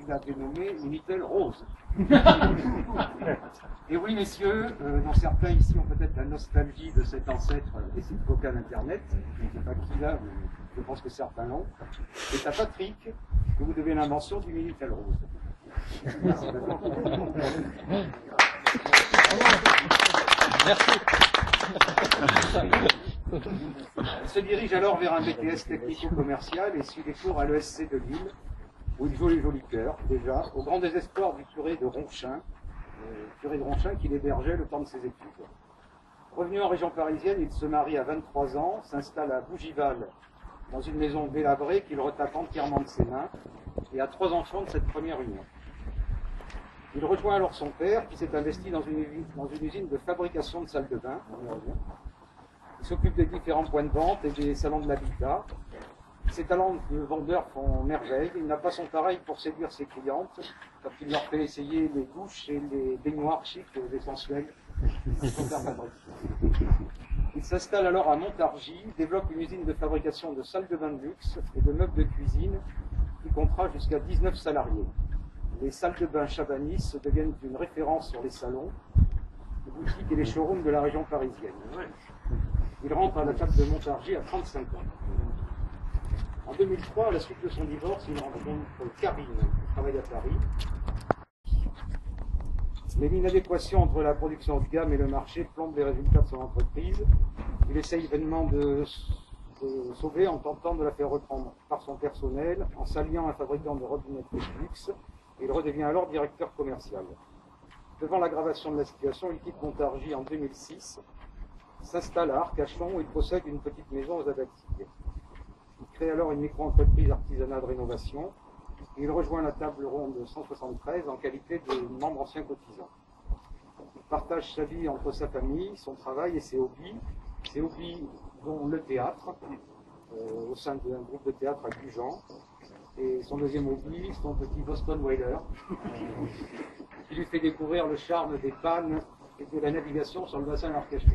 qu'il a dénommé Minitel Rose. Et oui, messieurs, dont certains ici ont peut-être la nostalgie de cet ancêtre des sites vocaux Internet, je ne sais pas qui l'a, mais je pense que certains l'ont. C'est à Patrick que vous devez l'invention du Minitel Rose. Merci. Il se dirige alors vers un BTS technico-commercial et suit des cours à l'ESC de Lille, où il joue les jolis cœurs, déjà, au grand désespoir du curé de Ronchin, qu'il hébergeait le temps de ses études. Revenu en région parisienne, il se marie à 23 ans, s'installe à Bougival, dans une maison délabrée qu'il retape entièrement de ses mains, et a 3 enfants de cette première union. Il rejoint alors son père, qui s'est investi dans une usine de fabrication de salles de bain. Il s'occupe des différents points de vente et des salons de l'habitat. Ses talents de vendeur font merveille. Il n'a pas son pareil pour séduire ses clientes, quand il leur fait essayer les douches et les baignoires chics et sensuelles. Il s'installe alors à Montargis, développe une usine de fabrication de salles de bain de luxe et de meubles de cuisine qui comptera jusqu'à 19 salariés. Les salles de bain Chabanis deviennent une référence sur les salons, les boutiques et les showrooms de la région parisienne. Il rentre à la table de Montargis à 35 ans. En 2003, à la suite de son divorce, il rencontre Karine, qui travaille à Paris. Mais l'inadéquation entre la production haut de gamme et le marché plombe les résultats de son entreprise. Il essaye vainement de sauver en tentant de la faire reprendre par son personnel, en s'alliant à un fabricant de robinetterie de luxe. Il redevient alors directeur commercial. Devant l'aggravation de la situation, il quitte Montargis en 2006, s'installe à Arcachon où il possède une petite maison aux Adatiques. Il crée alors une micro-entreprise artisanale de rénovation et il rejoint la table ronde 173 en qualité de membre ancien cotisant. Il partage sa vie entre sa famille, son travail et ses hobbies dont le théâtre, au sein d'un groupe de théâtre à Gujan. Et son deuxième hobby, son petit Boston Whaler, qui lui fait découvrir le charme des pannes et de la navigation sur le bassin d'Arcachon.